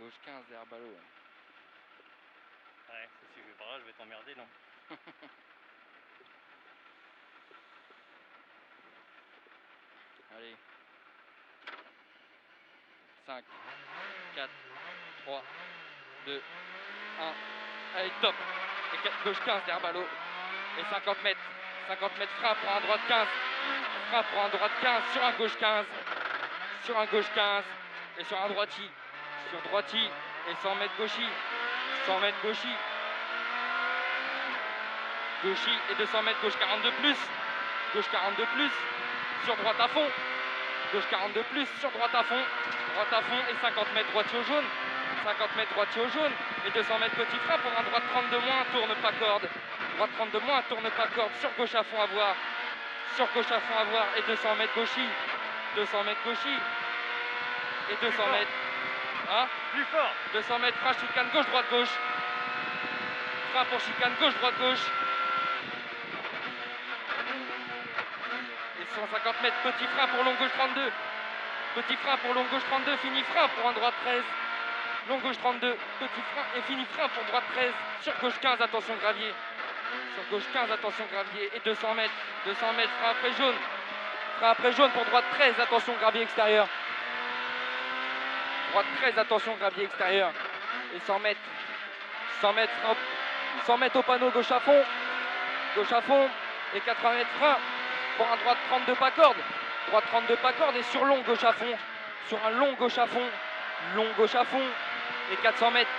gauche 15 derrière ballot. Ouais, si tu veux par là, je vais t'emmerder, non. Allez. 5, 4, 3, 2, 1. Allez, top. Et gauche 15 derrière ballot. Et 50 mètres. 50 mètres frein pour un droite 15. Frein pour un droite 15 sur un gauche 15. Sur un gauche 15. Et sur un droiti. Sur droiti. Et 100 mètres gauchi. 100 mètres gauchi. Gauchi et 200 mètres gauche 42 plus. Gauche 42 plus. Sur droite à fond. Gauche 42 plus. Sur droite à fond. Droite à fond et 50 mètres droitier au jaune. 50 mètres droitier au jaune. Et 200 mètres petit frein pour un droite 32 moins. Tourne pas corde. Droite 32 moins. Tourne pas corde. Sur gauche à fond à voir. Sur gauche à fond à voir. Et 200 mètres gauchi. 200 mètres gauchi. Et 200 mètres. Hein? Plus fort. 200 mètres frein chicane gauche droite gauche. Frein pour chicane gauche droite gauche. Et 150 mètres petit frein pour long gauche 32. Petit frein pour long gauche 32. Fini frein pour un droite 13. Long gauche 32. Petit frein et fini frein pour droite 13. Sur gauche 15, attention gravier. Sur gauche 15, attention gravier. Et 200 mètres. 200 mètres frein après jaune. Frein après jaune pour droite 13, attention gravier extérieur. Droite 13, attention gravier extérieur. Et 100 mètres. 100 mètres, 100 mètres au panneau gauche à fond. Gauche à fond. Et 80 mètres frein pour un droite 32 pas corde. Droite 32 pas corde et sur long gauche à fond. Sur un long gauche à fond. Long gauche à fond. Et 400 mètres.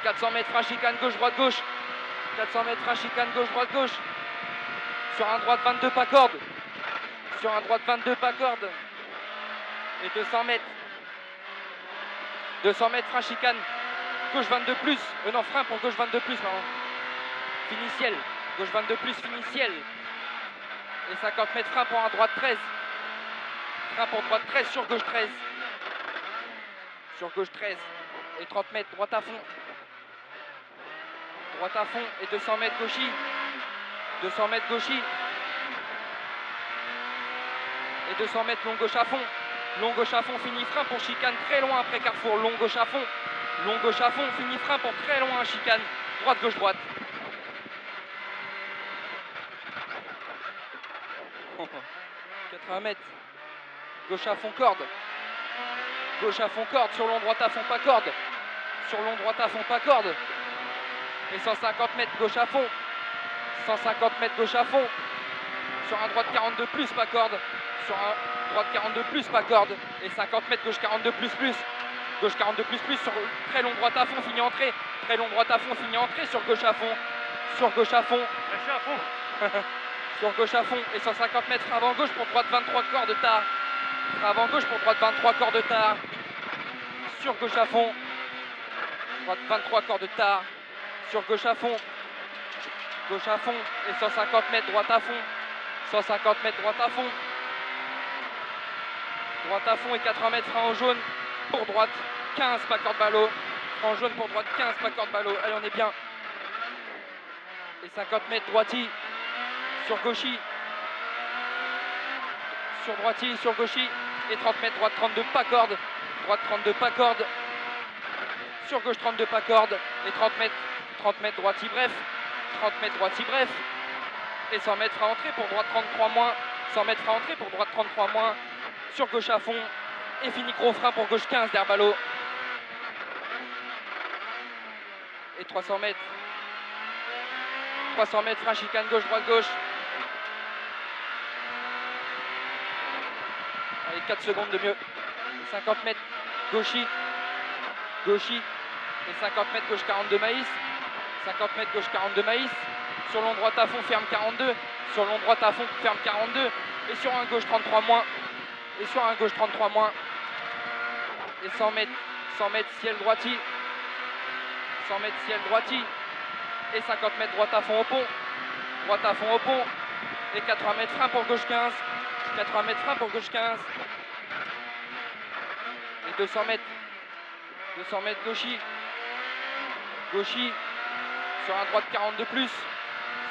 400 mètres frein chicane gauche droite gauche. 400 mètres frein chicane gauche droite gauche. Sur un droite 22 pas corde. Sur un droite 22 pas corde. Et 200 mètres. 200 mètres frein chicane. Gauche 22 plus. Non, frein pour gauche 22 plus, pardon. Fini ciel. Gauche 22 plus, fini ciel. Et 50 mètres frein pour un droite 13. Frein pour droite 13 sur gauche 13. Sur gauche 13. Et 30 mètres droite à fond. Droite à fond et 200 mètres gauchi. 200 mètres gauchi. Et 200 mètres long gauche à fond. Long gauche à fond, fini frein pour chicane très loin après carrefour. Long gauche à fond. Long gauche à fond, fini frein pour très loin chicane. Droite gauche droite. 80 mètres. Gauche à fond corde. Gauche à fond corde. Sur long droite à fond pas corde. Sur long droite à fond pas corde. Et 150 mètres gauche à fond. 150 mètres gauche à fond. Sur un droite 42 plus pas corde. Sur un droite 42 plus pas corde. Et 50 mètres gauche 42 plus plus. Gauche 42 plus plus sur très long droite à fond, fini entrée. Très long droite à fond, fini entrée sur gauche à fond. Sur gauche à fond. Lâchez à fond. Sur gauche à fond. Et 150 mètres avant gauche pour droite 23 cordes tard. Avant gauche pour droite 23 cordes tard. Sur gauche à fond. Droite 23 cordes tard. Sur gauche à fond. Gauche à fond. Et 150 mètres droite à fond. 150 mètres droite à fond. Droite à fond et 80 mètres frein au jaune. Pour droite 15 pas corde ballot. Frein jaune pour droite 15 pas corde ballot. Allez, on est bien. Et 50 mètres droiti. Sur gauchi. Sur droiti, sur gauchi. Et 30 mètres droite 32 pas corde. Droite 32 pas corde. Sur gauche 32 pas corde. Et 30 mètres droiti bref. 30 mètres droiti bref. Et 100 mètres à entrée pour droite 33 moins. 100 mètres à entrée pour droite 33 moins. Sur gauche à fond. Et fini gros frein pour gauche 15 derrière ballot. Et 300 mètres. 300 mètres frein chicane gauche droite gauche. Allez, 4 secondes de mieux. 50 mètres gauchi. Gauchi. Et 50 mètres gauche 42 maïs. 50 mètres gauche 42 maïs. Sur long droite à fond ferme 42. Sur long droite à fond ferme 42. Et sur un gauche 33 moins. Et sur un gauche 33 moins. Et 100 mètres ciel droiti. 100 mètres ciel droiti. Et 50 mètres droite à fond au pont. Droite à fond au pont. Et 80 mètres frein pour gauche 15. 80 mètres frein pour gauche 15. Et 200 mètres. 200 mètres gauchi. Gauchi. Sur un droite 42 plus.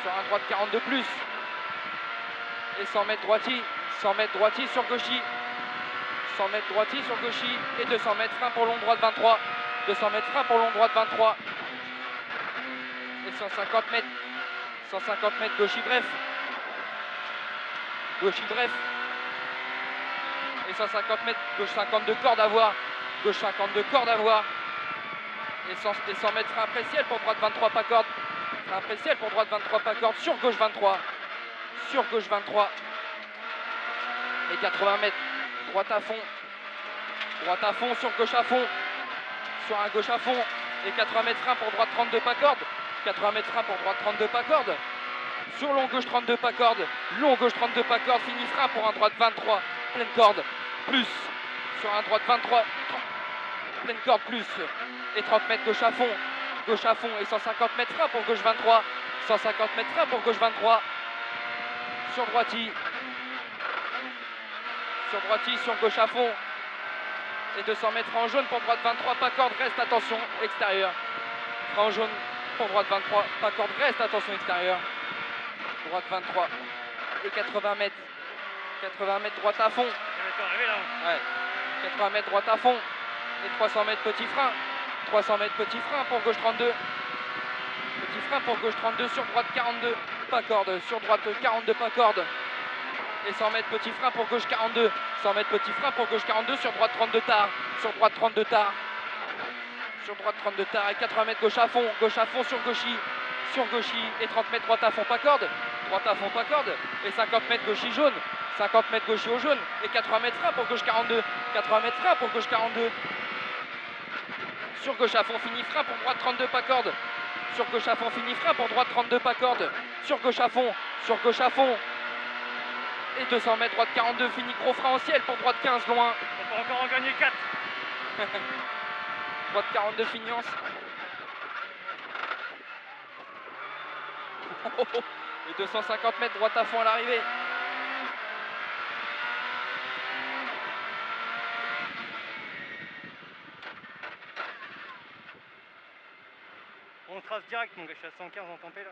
Sur un droite 42 plus. Et 100 mètres droiti. 100 mètres droiti sur gauchi. 200 mètres droitier sur gauchis et 200 mètres frein pour long droit de 23. 200 mètres frein pour long droit de 23. Et 150 mètres. 150 mètres gauchis bref. Gauchis bref. Et 150 mètres gauche 52 corde à voir. Gauche 52 corde à voir. Et 100 mètres frein après ciel pour droite 23 pas corde. Frein après ciel pour droite 23 pas corde sur gauche 23. Sur gauche 23. Et 80 mètres. Droite à fond. Droite à fond sur gauche à fond. Sur un gauche à fond. Et 80 mètres frein pour droite 32 pas corde. 80 mètres frein pour droite 32 pas corde. Sur long gauche 32 pas corde. Long gauche 32 pas corde. Fini frein pour un droite 23. Pleine corde. Plus. Sur un droite 23. Pleine corde plus. Et 30 mètres gauche à fond. Gauche à fond. Et 150 mètres frein pour gauche 23. 150 mètres frein pour gauche 23. Sur droiti. Sur droiti, sur gauche à fond. Et 200 mètres en jaune pour droite 23. Pas corde. Reste attention. Extérieur. Frein en jaune pour droite 23. Pas corde. Reste attention extérieur. Droite 23. Et 80 mètres. 80 mètres droite à fond. Ouais. 80 mètres droite à fond. Et 300 mètres petit frein. 300 mètres petit frein pour gauche 32. Petit frein pour gauche 32 sur droite 42. Pas corde. Sur droite 42 pas corde. Et 100 mètres petit frein pour gauche 42. 100 mètres petit frein pour gauche 42 sur droite 32 tard. Sur droite 32 tard. Sur droite 32 tard. Et 80 mètres gauche à fond. Gauche à fond sur gauchis. Sur gauchis. Et 30 mètres droite à fond pas corde. Droite à fond pas corde. Et 50 mètres gauchis jaune. 50 mètres gauchis au jaune. Et 80 mètres frein pour gauche 42. 80 mètres frein pour gauche 42. Sur gauche à fond fini frein pour droite 32 pas corde. Sur gauche à fond fini frein pour droite 32 pas corde. Sur gauche à fond. Sur gauche à fond. Et 200 mètres droite 42 fini gros frein en ciel pour droite 15 loin. On peut encore en gagner 4. Droite 42 fini en... Et 250 mètres droite à fond à l'arrivée. On trace direct mon gars, je suis à 115 en tempé là.